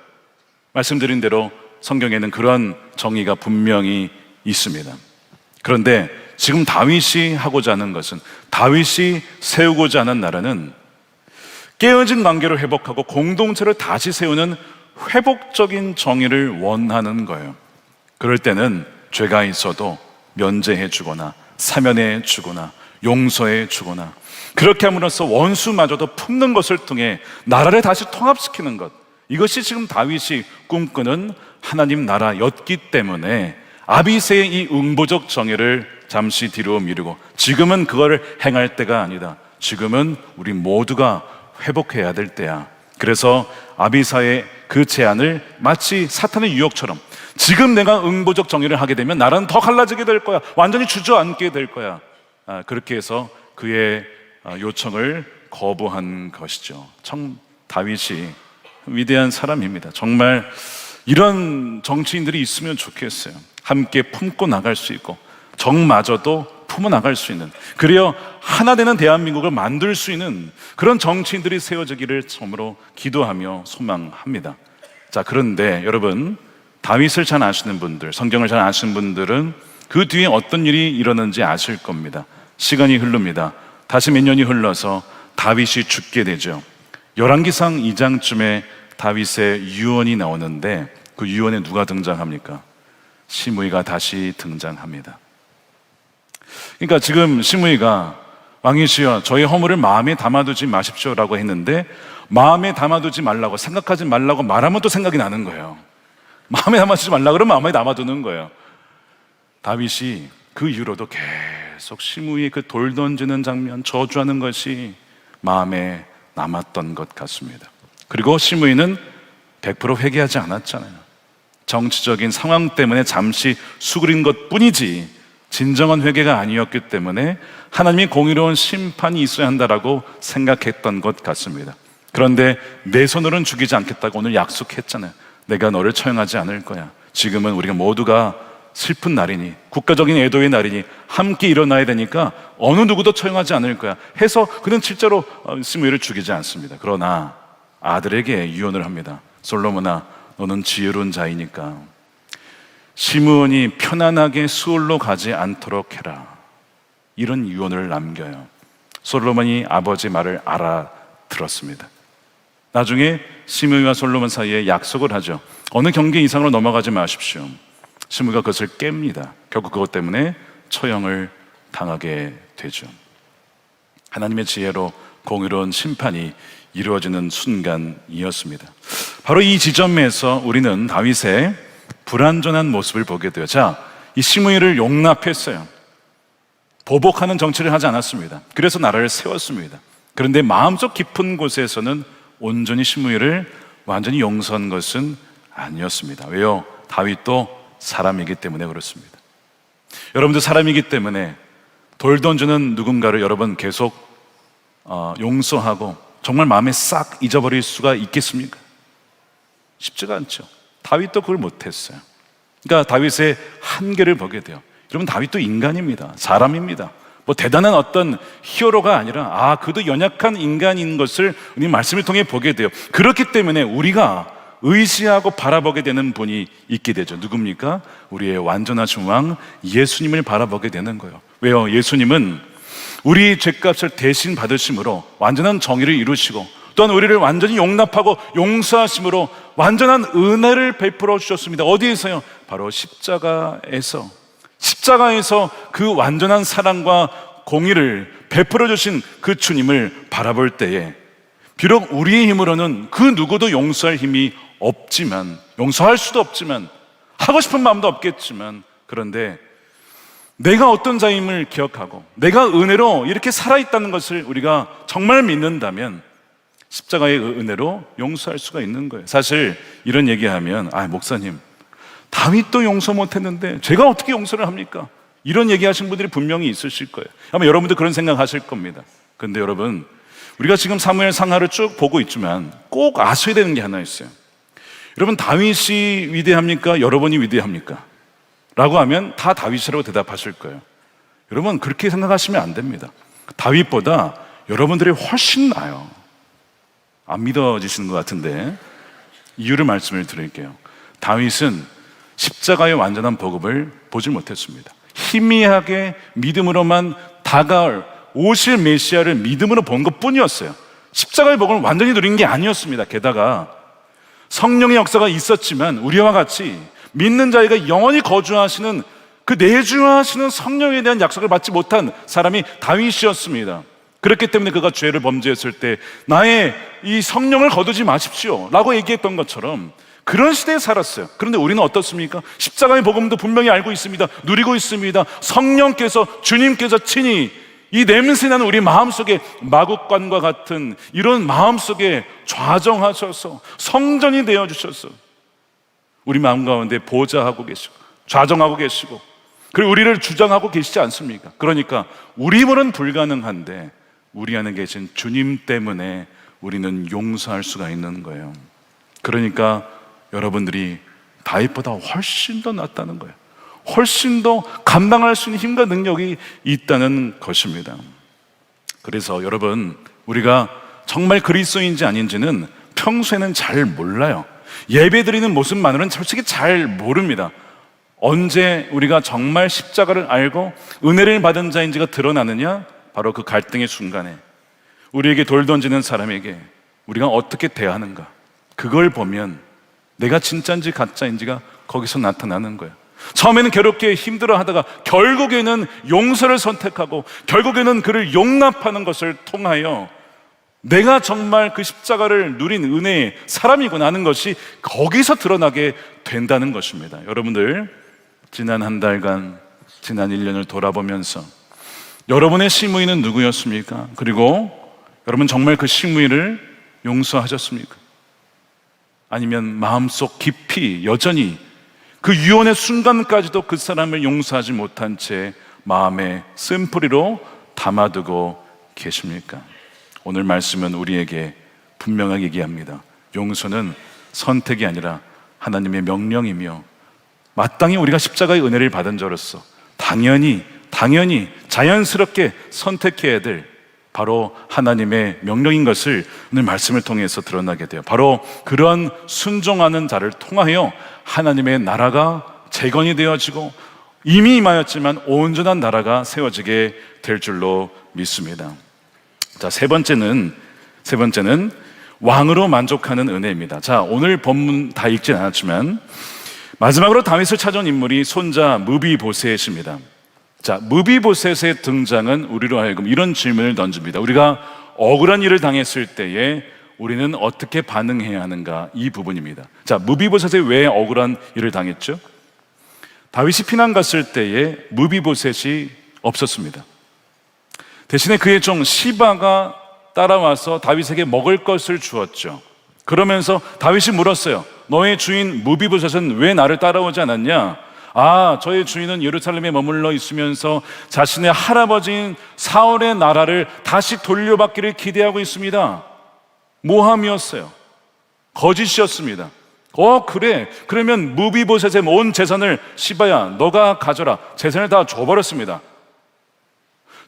말씀드린 대로 성경에는 그런 정의가 분명히 있습니다. 그런데 지금 다윗이 하고자 하는 것은, 다윗이 세우고자 하는 나라는 깨어진 관계를 회복하고 공동체를 다시 세우는 회복적인 정의를 원하는 거예요. 그럴 때는 죄가 있어도 면제해 주거나 사면해 주거나 용서해 주거나, 그렇게 함으로써 원수마저도 품는 것을 통해 나라를 다시 통합시키는 것, 이것이 지금 다윗이 꿈꾸는 하나님 나라였기 때문에 아비새의 이 응보적 정의를 잠시 뒤로 미루고, 지금은 그걸 행할 때가 아니다, 지금은 우리 모두가 회복해야 될 때야. 그래서 아비새의 그 제안을 마치 사탄의 유혹처럼, 지금 내가 응보적 정의를 하게 되면 나라는 더 갈라지게 될 거야, 완전히 주저앉게 될 거야, 그렇게 해서 그의 요청을 거부한 것이죠. 다윗이 위대한 사람입니다. 정말 이런 정치인들이 있으면 좋겠어요. 함께 품고 나갈 수 있고 적마저도 품어 나갈 수 있는, 그리어 하나 되는 대한민국을 만들 수 있는 그런 정치인들이 세워지기를 처음으로 기도하며 소망합니다. 자, 그런데 여러분, 다윗을 잘 아시는 분들, 성경을 잘 아시는 분들은 그 뒤에 어떤 일이 일어났는지 아실 겁니다. 시간이 흐릅니다. 다시 몇 년이 흘러서 다윗이 죽게 되죠. 열왕기상 2장쯤에 다윗의 유언이 나오는데 그 유언에 누가 등장합니까? 시므이가 다시 등장합니다. 그러니까 지금 시므이가 왕이시여 저희 허물을 마음에 담아두지 마십시오라고 했는데 마음에 담아두지 말라고, 생각하지 말라고 말하면 또 생각이 나는 거예요. 마음에 담아두지 말라고 그러면 마음에 담아두는 거예요. 다윗이 그 이후로도 계속 시므이의 그 돌 던지는 장면, 저주하는 것이 마음에 남았던 것 같습니다. 그리고 시므이는 100% 회개하지 않았잖아요. 정치적인 상황 때문에 잠시 수그린 것 뿐이지 진정한 회개가 아니었기 때문에 하나님이 공의로운 심판이 있어야 한다라고 생각했던 것 같습니다. 그런데 내 손으로는 죽이지 않겠다고 오늘 약속했잖아요. 내가 너를 처형하지 않을 거야. 지금은 우리가 모두가 슬픈 날이니, 국가적인 애도의 날이니 함께 일어나야 되니까 어느 누구도 처형하지 않을 거야 해서 그는 실제로 시므이를 죽이지 않습니다. 그러나 아들에게 유언을 합니다. 솔로몬아, 너는 지혜로운 자이니까 시므온이 편안하게 수월로 가지 않도록 해라. 이런 유언을 남겨요. 솔로몬이 아버지 말을 알아들었습니다. 나중에 시므이와 솔로몬 사이에 약속을 하죠. 어느 경계 이상으로 넘어가지 마십시오. 시므이가 그것을 깹니다. 결국 그것 때문에 처형을 당하게 되죠. 하나님의 지혜로 공의로운 심판이 이루어지는 순간이었습니다. 바로 이 지점에서 우리는 다윗의 불완전한 모습을 보게 돼요. 자, 이 시므이를 용납했어요. 보복하는 정치를 하지 않았습니다. 그래서 나라를 세웠습니다. 그런데 마음속 깊은 곳에서는 온전히 시므이를 완전히 용서한 것은 아니었습니다. 왜요? 다윗도 사람이기 때문에 그렇습니다. 여러분도 사람이기 때문에 돌 던지는 누군가를 여러분 계속 용서하고 정말 마음에 싹 잊어버릴 수가 있겠습니까? 쉽지가 않죠. 다윗도 그걸 못했어요. 그러니까 다윗의 한계를 보게 돼요. 여러분, 다윗도 인간입니다. 사람입니다. 뭐 대단한 어떤 히어로가 아니라 그도 연약한 인간인 것을 우리 말씀을 통해 보게 돼요. 그렇기 때문에 우리가 의지하고 바라보게 되는 분이 있게 되죠. 누굽니까? 우리의 완전하신 왕 예수님을 바라보게 되는 거예요. 왜요? 예수님은 우리 죄값을 대신 받으심으로 완전한 정의를 이루시고 또한 우리를 완전히 용납하고 용서하심으로 완전한 은혜를 베풀어 주셨습니다. 어디에서요? 바로 십자가에서 그 완전한 사랑과 공의를 베풀어 주신 그 주님을 바라볼 때에 비록 우리의 힘으로는 그 누구도 용서할 힘이 없지만, 용서할 수도 없지만, 하고 싶은 마음도 없겠지만, 그런데 내가 어떤 자임을 기억하고 내가 은혜로 이렇게 살아있다는 것을 우리가 정말 믿는다면 십자가의 은혜로 용서할 수가 있는 거예요. 사실 이런 얘기하면 목사님, 다윗도 용서 못했는데 제가 어떻게 용서를 합니까? 이런 얘기하신 분들이 분명히 있으실 거예요. 아마 여러분도 그런 생각하실 겁니다. 그런데 여러분, 우리가 지금 사무엘 상하를 쭉 보고 있지만 꼭 아셔야 되는 게 하나 있어요. 여러분, 다윗이 위대합니까? 여러분이 위대합니까? 라고 하면 다 다윗이라고 대답하실 거예요. 여러분, 그렇게 생각하시면 안 됩니다. 다윗보다 여러분들이 훨씬 나아요. 안 믿어지시는 것 같은데 이유를 말씀을 드릴게요. 다윗은 십자가의 완전한 복음을 보지 못했습니다. 희미하게 믿음으로만 다가올 오실 메시아를 믿음으로 본 것뿐이었어요. 십자가의 복음을 완전히 누린 게 아니었습니다. 게다가 성령의 역사가 있었지만 우리와 같이 믿는 자에게 영원히 거주하시는 그 내주하시는 성령에 대한 약속을 받지 못한 사람이 다윗이었습니다. 그렇기 때문에 그가 죄를 범죄했을 때 나의 이 성령을 거두지 마십시오 라고 얘기했던 것처럼 그런 시대에 살았어요. 그런데 우리는 어떻습니까? 십자가의 복음도 분명히 알고 있습니다. 누리고 있습니다. 성령께서, 주님께서 친히 이 냄새나는 우리 마음속에 마국간과 같은 이런 마음속에 좌정하셔서 성전이 되어주셔서 우리 마음 가운데 보좌하고 계시고 좌정하고 계시고 그리고 우리를 주장하고 계시지 않습니까? 그러니까 우리 힘으로는 불가능한데 우리 안에 계신 주님 때문에 우리는 용서할 수가 있는 거예요. 그러니까 여러분들이 다윗보다 훨씬 더 낫다는 거예요. 훨씬 더 감당할 수 있는 힘과 능력이 있다는 것입니다. 그래서 여러분, 우리가 정말 그리스도인지 아닌지는 평소에는 잘 몰라요. 예배드리는 모습만으로는 솔직히 잘 모릅니다. 언제 우리가 정말 십자가를 알고 은혜를 받은 자인지가 드러나느냐? 바로 그 갈등의 순간에 우리에게 돌 던지는 사람에게 우리가 어떻게 대하는가, 그걸 보면 내가 진짜인지 가짜인지가 거기서 나타나는 거예요. 처음에는 괴롭게 힘들어 하다가 결국에는 용서를 선택하고 결국에는 그를 용납하는 것을 통하여 내가 정말 그 십자가를 누린 은혜의 사람이구나 하는 것이 거기서 드러나게 된다는 것입니다. 여러분들, 지난 한 달간, 지난 1년을 돌아보면서 여러분의 시므이는 누구였습니까? 그리고 여러분 정말 그 시므이를 용서하셨습니까? 아니면 마음속 깊이 여전히 그 유언의 순간까지도 그 사람을 용서하지 못한 채 마음에 쓴뿌리로 담아두고 계십니까? 오늘 말씀은 우리에게 분명하게 얘기합니다. 용서는 선택이 아니라 하나님의 명령이며 마땅히 우리가 십자가의 은혜를 받은 자로서 당연히 자연스럽게 선택해야 될 바로 하나님의 명령인 것을 오늘 말씀을 통해서 드러나게 돼요. 바로 그런 순종하는 자를 통하여 하나님의 나라가 재건이 되어지고 이미 임하였지만 온전한 나라가 세워지게 될 줄로 믿습니다. 자, 세 번째는 왕으로 만족하는 은혜입니다. 자, 오늘 본문 다 읽진 않았지만 마지막으로 다윗을 찾아온 인물이 손자 무비보셋입니다. 자, 무비보셋의 등장은 우리로 하여금 이런 질문을 던집니다. 우리가 억울한 일을 당했을 때에 우리는 어떻게 반응해야 하는가, 이 부분입니다. 자, 무비보셋이 왜 억울한 일을 당했죠? 다윗이 피난 갔을 때에 무비보셋이 없었습니다. 대신에 그의 종 시바가 따라와서 다윗에게 먹을 것을 주었죠. 그러면서 다윗이 물었어요. 너의 주인 무비보셋은 왜 나를 따라오지 않았냐? 아, 저의 주인은 예루살렘에 머물러 있으면서 자신의 할아버지인 사울의 나라를 다시 돌려받기를 기대하고 있습니다. 모함이었어요. 거짓이었습니다. 그래. 그러면 무비보셋의 온 재산을 시바야, 너가 가져라. 재산을 다 줘버렸습니다.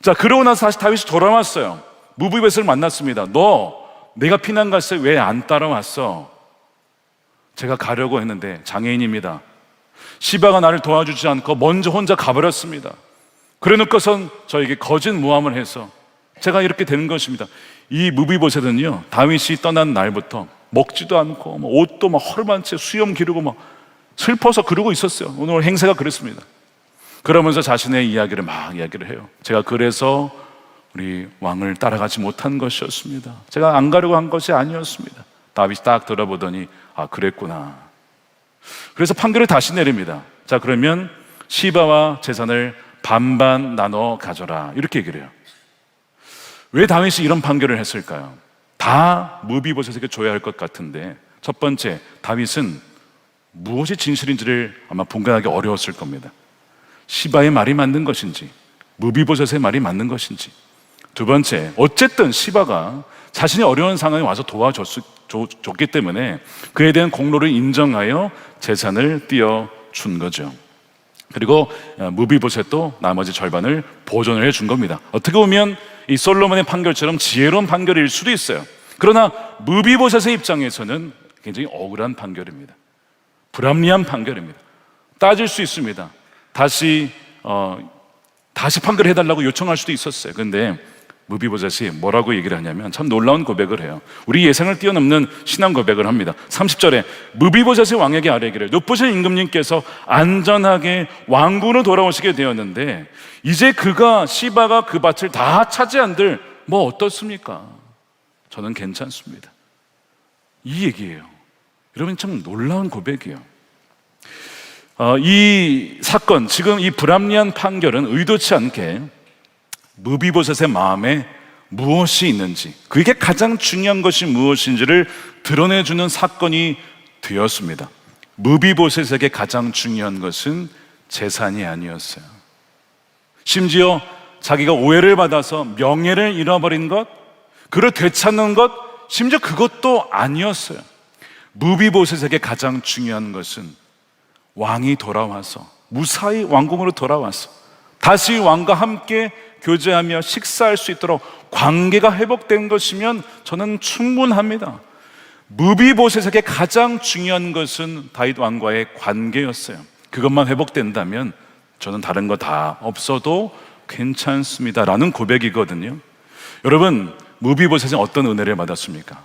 자, 그러고 나서 다시 다윗이 돌아왔어요. 무비보셋을 만났습니다. 너 내가 피난 갔을 때 왜 안 따라왔어? 제가 가려고 했는데 장애인입니다. 시바가 나를 도와주지 않고 먼저 혼자 가버렸습니다. 그래 놓고선 저에게 거짓 모함을 해서 제가 이렇게 되는 것입니다. 이 무비보셋은요, 다윗이 떠난 날부터 먹지도 않고 옷도 막 허름한 채 수염 기르고 막 슬퍼서 그러고 있었어요. 오늘 행세가 그랬습니다. 그러면서 자신의 이야기를 막 이야기를 해요. 제가 그래서 우리 왕을 따라가지 못한 것이었습니다. 제가 안 가려고 한 것이 아니었습니다. 다윗이 딱 들어보더니 아, 그랬구나. 그래서 판결을 다시 내립니다. 자, 그러면 시바와 재산을 반반 나눠 가져라, 이렇게 얘기를 해요. 왜 다윗이 이런 판결을 했을까요? 다 무비보셋에게 줘야 할 것 같은데, 첫 번째, 다윗은 무엇이 진실인지를 아마 분간하기 어려웠을 겁니다. 시바의 말이 맞는 것인지, 무비보셋의 말이 맞는 것인지. 두 번째, 어쨌든 시바가 자신이 어려운 상황에 와서 도와줬기 때문에 그에 대한 공로를 인정하여 재산을 띄워준 거죠. 그리고 무비보셋도 나머지 절반을 보존을 해준 겁니다. 어떻게 보면 이 솔로몬의 판결처럼 지혜로운 판결일 수도 있어요. 그러나 무비보셋의 입장에서는 굉장히 억울한 판결입니다. 불합리한 판결입니다. 따질 수 있습니다. 다시 판결해달라고 요청할 수도 있었어요. 그런데 무비보셋이 뭐라고 얘기를 하냐면 참 놀라운 고백을 해요. 우리 예상을 뛰어넘는 신앙 고백을 합니다. 30절에 무비보셋의 왕에게 아뢰기를, 높으신 임금님께서 안전하게 왕궁으로 돌아오시게 되었는데 이제 시바가 그 밭을 다 차지한들 뭐 어떻습니까? 저는 괜찮습니다. 이 얘기예요. 여러분, 참 놀라운 고백이에요. 이 사건, 지금 이 불합리한 판결은 의도치 않게 무비보셋의 마음에 무엇이 있는지, 그게 가장 중요한 것이 무엇인지를 드러내주는 사건이 되었습니다. 무비보셋에게 가장 중요한 것은 재산이 아니었어요. 심지어 자기가 오해를 받아서 명예를 잃어버린 것, 그를 되찾는 것, 심지어 그것도 아니었어요. 무비보셋에게 가장 중요한 것은 왕이 돌아와서 무사히 왕궁으로 돌아와서 다시 왕과 함께 교제하며 식사할 수 있도록 관계가 회복된 것이면 저는 충분합니다. 무비보셋에게 가장 중요한 것은 다윗 왕과의 관계였어요. 그것만 회복된다면 저는 다른 거 다 없어도 괜찮습니다라는 고백이거든요. 여러분, 무비보셋은 어떤 은혜를 받았습니까?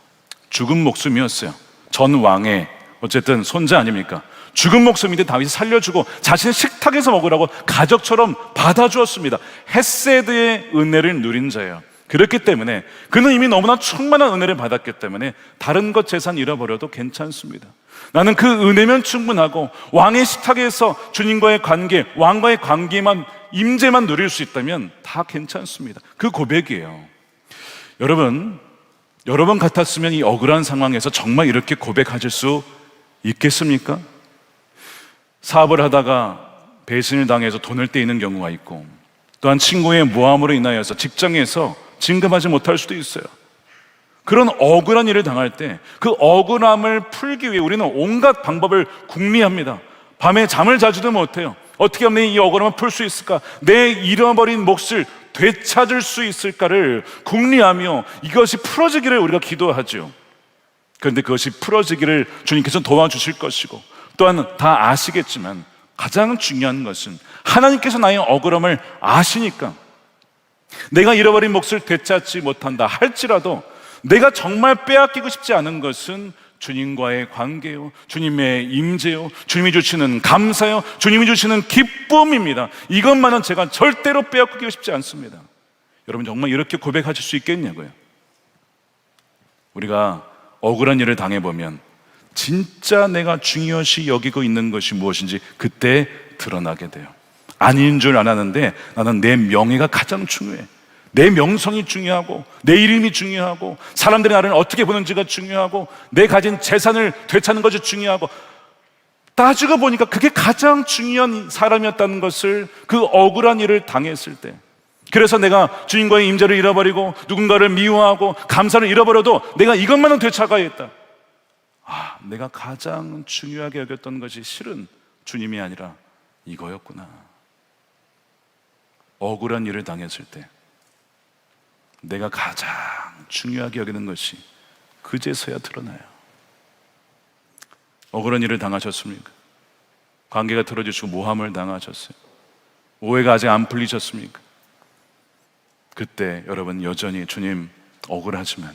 죽은 목숨이었어요. 전 왕의 어쨌든 손자 아닙니까? 죽은 목숨인데 다윗이 살려주고 자신의 식탁에서 먹으라고 가족처럼 받아주었습니다. 헤세드의 은혜를 누린 자예요. 그렇기 때문에 그는 이미 너무나 충만한 은혜를 받았기 때문에 다른 것 재산 잃어버려도 괜찮습니다. 나는 그 은혜면 충분하고 왕의 식탁에서 주님과의 관계, 왕과의 관계만, 임재만 누릴 수 있다면 다 괜찮습니다. 그 고백이에요. 여러분 같았으면 이 억울한 상황에서 정말 이렇게 고백하실 수 있겠습니까? 사업을 하다가 배신을 당해서 돈을 떼이는 경우가 있고, 또한 친구의 모함으로 인하여서 직장에서 진급하지 못할 수도 있어요. 그런 억울한 일을 당할 때 그 억울함을 풀기 위해 우리는 온갖 방법을 궁리합니다. 밤에 잠을 자지도 못해요. 어떻게 하면 이 억울함을 풀 수 있을까? 내 잃어버린 몫을 되찾을 수 있을까를 궁리하며 이것이 풀어지기를 우리가 기도하죠. 그런데 그것이 풀어지기를 주님께서 도와주실 것이고, 또한 다 아시겠지만 가장 중요한 것은 하나님께서 나의 억울함을 아시니까 내가 잃어버린 몫을 되찾지 못한다 할지라도 내가 정말 빼앗기고 싶지 않은 것은 주님과의 관계요, 주님의 임재요, 주님이 주시는 감사요, 주님이 주시는 기쁨입니다. 이것만은 제가 절대로 빼앗기고 싶지 않습니다. 여러분, 정말 이렇게 고백하실 수 있겠냐고요? 우리가 억울한 일을 당해보면 진짜 내가 중요시 여기고 있는 것이 무엇인지 그때 드러나게 돼요. 아닌 줄 알았는데 나는 내 명예가 가장 중요해. 내 명성이 중요하고, 내 이름이 중요하고, 사람들이 나를 어떻게 보는지가 중요하고, 내 가진 재산을 되찾는 것이 중요하고, 따지고 보니까 그게 가장 중요한 사람이었다는 것을 그 억울한 일을 당했을 때, 그래서 내가 주님과의 임재를 잃어버리고 누군가를 미워하고 감사를 잃어버려도 내가 이것만은 되찾아야겠다. 내가 가장 중요하게 여겼던 것이 실은 주님이 아니라 이거였구나. 억울한 일을 당했을 때 내가 가장 중요하게 여기는 것이 그제서야 드러나요. 억울한 일을 당하셨습니까? 관계가 틀어지시고 모함을 당하셨어요. 오해가 아직 안 풀리셨습니까? 그때 여러분 여전히 주님 억울하지만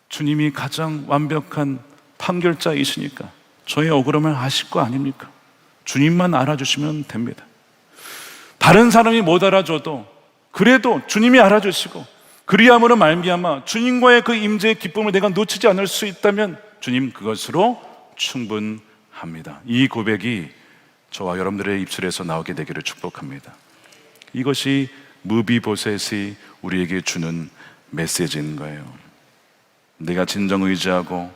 주님이 가장 완벽한 판결자이시니까 저의 억울함을 아실 거 아닙니까? 주님만 알아주시면 됩니다. 다른 사람이 못 알아줘도 그래도 주님이 알아주시고 그리함으로 말미암아 주님과의 그 임재의 기쁨을 내가 놓치지 않을 수 있다면 주님 그것으로 충분합니다. 이 고백이 저와 여러분들의 입술에서 나오게 되기를 축복합니다. 이것이 무비보셋이 우리에게 주는 메시지인 거예요. 내가 진정 의지하고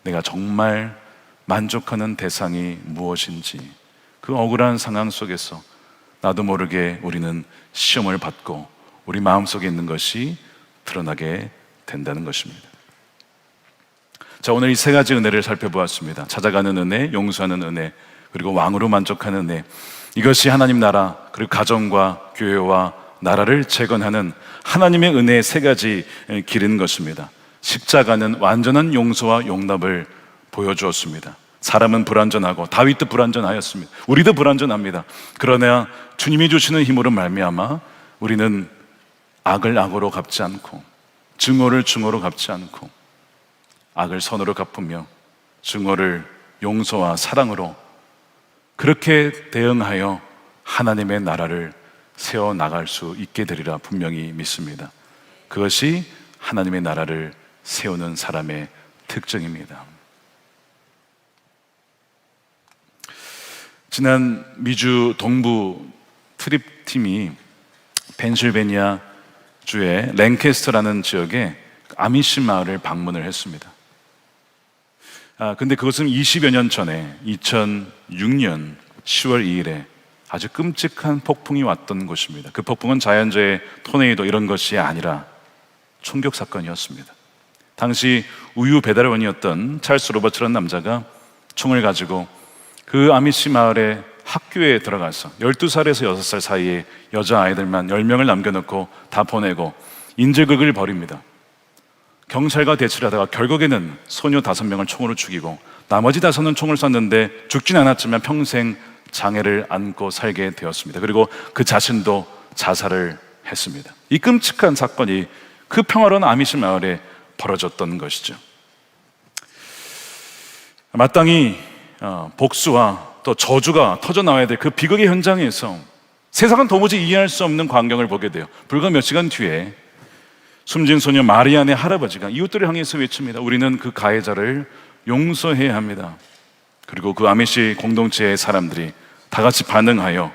내가 정말 만족하는 대상이 무엇인지, 그 억울한 상황 속에서 나도 모르게 우리는 시험을 받고 우리 마음속에 있는 것이 드러나게 된다는 것입니다. 자, 오늘 이 세 가지 은혜를 살펴보았습니다. 찾아가는 은혜, 용서하는 은혜, 그리고 왕으로 만족하는 은혜. 이것이 하나님 나라, 그리고 가정과 교회와 나라를 재건하는 하나님의 은혜의 세 가지 길인 것입니다. 십자가는 완전한 용서와 용납을 보여주었습니다. 사람은 불완전하고 다윗도 불완전하였습니다. 우리도 불완전합니다. 그러나 주님이 주시는 힘으로 말미암아 우리는 악을 악으로 갚지 않고 증오를 증오로 갚지 않고 악을 선으로 갚으며 증오를 용서와 사랑으로 그렇게 대응하여 하나님의 나라를 세워나갈 수 있게 되리라 분명히 믿습니다. 그것이 하나님의 나라를 세우는 사람의 특징입니다. 지난 미주 동부 트립팀이 펜실베니아 주의 랭캐스터라는 지역에 아미시 마을을 방문을 했습니다. 근데 그것은 20여 년 전에 2006년 10월 2일에 아주 끔찍한 폭풍이 왔던 곳입니다. 그 폭풍은 자연재해, 토네이도 이런 것이 아니라 총격 사건이었습니다. 당시 우유 배달원이었던 찰스 로버츠라는 남자가 총을 가지고 그 아미시 마을의 학교에 들어가서 12살에서 6살 사이에 여자아이들만 10명을 남겨놓고 다 보내고 인질극을 벌입니다. 경찰과 대치를 하다가 결국에는 소녀 5명을 총으로 죽이고 나머지 5는 총을 쐈는데 죽진 않았지만 평생 장애를 안고 살게 되었습니다. 그리고 그 자신도 자살을 했습니다. 이 끔찍한 사건이 그 평화로운 아미시 마을에 벌어졌던 것이죠. 마땅히 복수와 또 저주가 터져나와야 될 그 비극의 현장에서 세상은 도무지 이해할 수 없는 광경을 보게 돼요. 불과 몇 시간 뒤에 숨진 소녀 마리안의 할아버지가 이웃들을 향해서 외칩니다. 우리는 그 가해자를 용서해야 합니다. 그리고 그 아미시 공동체의 사람들이 다 같이 반응하여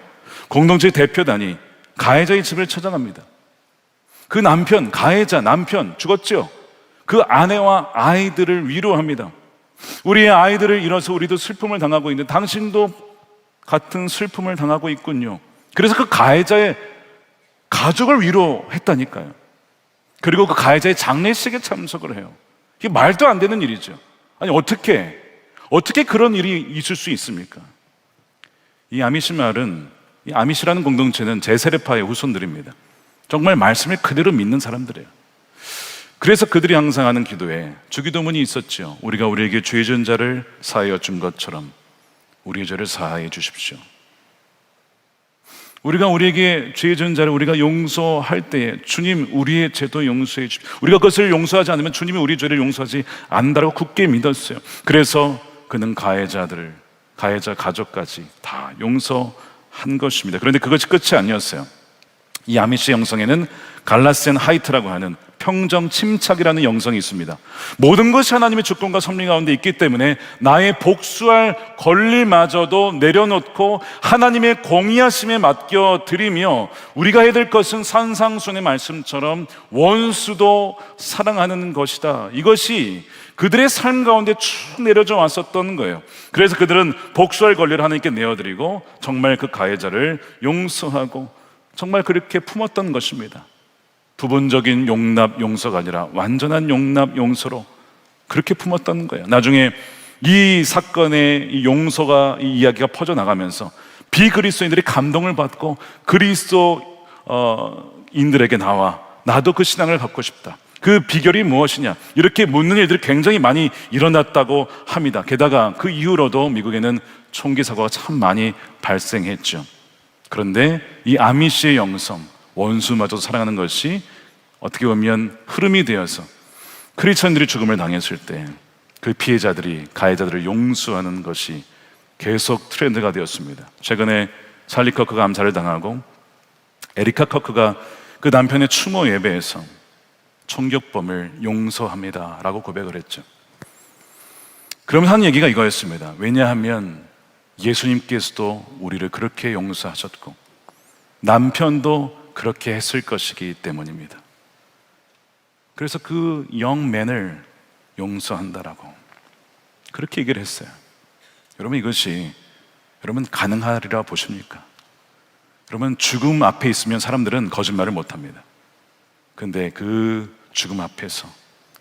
공동체 대표단이 가해자의 집을 찾아갑니다. 그 남편, 가해자 남편 죽었죠? 그 아내와 아이들을 위로합니다. 우리의 아이들을 잃어서 우리도 슬픔을 당하고 있는데 당신도 같은 슬픔을 당하고 있군요. 그래서 그 가해자의 가족을 위로했다니까요. 그리고 그 가해자의 장례식에 참석을 해요. 이게 말도 안 되는 일이죠. 아니 어떻게 그런 일이 있을 수 있습니까? 이 아미시 마을은, 이 아미시라는 공동체는 제세례파의 후손들입니다. 정말 말씀을 그대로 믿는 사람들이에요. 그래서 그들이 항상 하는 기도에 주기도문이 있었죠. 우리가 우리에게 죄 지은 자를 사하여 준 것처럼 우리의 죄를 사하여 주십시오. 우리가 우리에게 죄 지은 자를 우리가 용서할 때에 주님 우리의 죄도 용서해 주십시오. 우리가 그것을 용서하지 않으면 주님이 우리 죄를 용서하지 않는다고 굳게 믿었어요. 그래서 그는 가해자 가족까지 다 용서한 것입니다. 그런데 그것이 끝이 아니었어요. 이 아미시 영성에는 갈라센 하이트라고 하는 평정 침착이라는 영성이 있습니다. 모든 것이 하나님의 주권과 섭리 가운데 있기 때문에 나의 복수할 권리마저도 내려놓고 하나님의 공의하심에 맡겨드리며 우리가 해야 될 것은 산상순의 말씀처럼 원수도 사랑하는 것이다. 이것이 그들의 삶 가운데 쭉 내려져 왔었던 거예요. 그래서 그들은 복수할 권리를 하나님께 내어드리고 정말 그 가해자를 용서하고 정말 그렇게 품었던 것입니다. 부분적인 용납, 용서가 아니라 완전한 용납, 용서로 그렇게 품었던 거예요. 나중에 이 사건의 이 용서가, 이 이야기가 퍼져나가면서 비그리스도인들이 감동을 받고 그리스도인들에게 나와 나도 그 신앙을 갖고 싶다. 그 비결이 무엇이냐? 이렇게 묻는 일들이 굉장히 많이 일어났다고 합니다. 게다가 그 이후로도 미국에는 총기 사고가 참 많이 발생했죠. 그런데 이 아미시의 영성, 원수마저 사랑하는 것이 어떻게 보면 흐름이 되어서 크리스천들이 죽음을 당했을 때 그 피해자들이 가해자들을 용서하는 것이 계속 트렌드가 되었습니다. 최근에 찰리 커크가 암살을 당하고 에리카 커크가 그 남편의 추모 예배에서 총격범을 용서합니다 라고 고백을 했죠. 그러면 한 얘기가 이거였습니다. 왜냐하면 예수님께서도 우리를 그렇게 용서하셨고 남편도 그렇게 했을 것이기 때문입니다. 그래서 그 영맨을 용서한다라고 그렇게 얘기를 했어요. 여러분 이것이 여러분 가능하리라 보십니까? 여러분 죽음 앞에 있으면 사람들은 거짓말을 못합니다. 근데 그 죽음 앞에서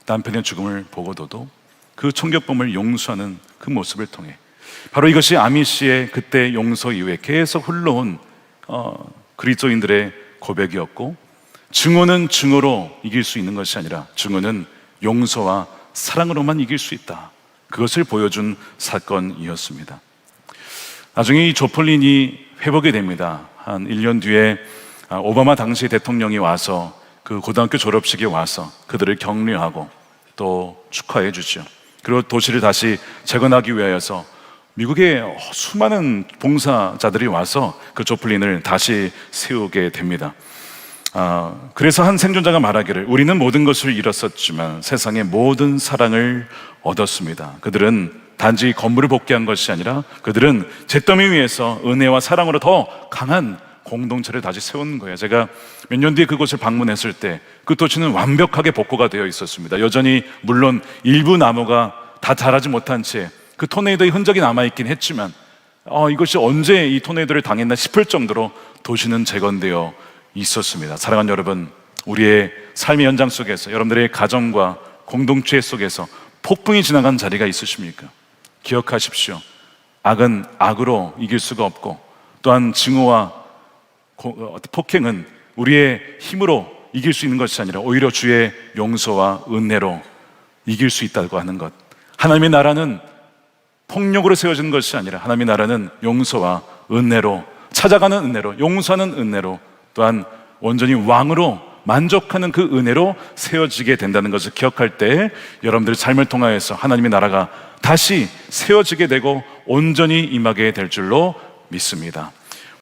남편의 죽음을 보고도 그 총격범을 용서하는 그 모습을 통해 바로 이것이 아미시의 그때 용서 이후에 계속 흘러온 그리스도인들의 고백이었고, 증오는 증오로 이길 수 있는 것이 아니라 증오는 용서와 사랑으로만 이길 수 있다. 그것을 보여준 사건이었습니다. 나중에 이 조플린이 회복이 됩니다. 한 1년 뒤에 오바마 당시 대통령이 와서 그 고등학교 졸업식에 와서 그들을 격려하고 또 축하해 주죠. 그리고 도시를 다시 재건하기 위하여서 미국의 수많은 봉사자들이 와서 그 조플린을 다시 세우게 됩니다. 그래서 한 생존자가 말하기를 우리는 모든 것을 잃었었지만 세상의 모든 사랑을 얻었습니다. 그들은 단지 건물을 복귀한 것이 아니라 그들은 잿더미 위에서 은혜와 사랑으로 더 강한 공동체를 다시 세운 거예요. 제가 몇 년 뒤에 그곳을 방문했을 때 그 도시는 완벽하게 복구가 되어 있었습니다. 여전히 물론 일부 나무가 다 자라지 못한 채 그 토네이도의 흔적이 남아있긴 했지만 이것이 언제 이 토네이도를 당했나 싶을 정도로 도시는 재건되어 있었습니다. 사랑하는 여러분, 우리의 삶의 연장 속에서, 여러분들의 가정과 공동체 속에서 폭풍이 지나간 자리가 있으십니까? 기억하십시오. 악은 악으로 이길 수가 없고, 또한 증오와 폭행은 우리의 힘으로 이길 수 있는 것이 아니라 오히려 주의 용서와 은혜로 이길 수 있다고 하는 것. 하나님의 나라는 폭력으로 세워지는 것이 아니라 하나님의 나라는 용서와 은혜로, 찾아가는 은혜로, 용서하는 은혜로, 또한 온전히 왕으로 만족하는 그 은혜로 세워지게 된다는 것을 기억할 때 여러분들의 삶을 통하여서 하나님의 나라가 다시 세워지게 되고 온전히 임하게 될 줄로 믿습니다.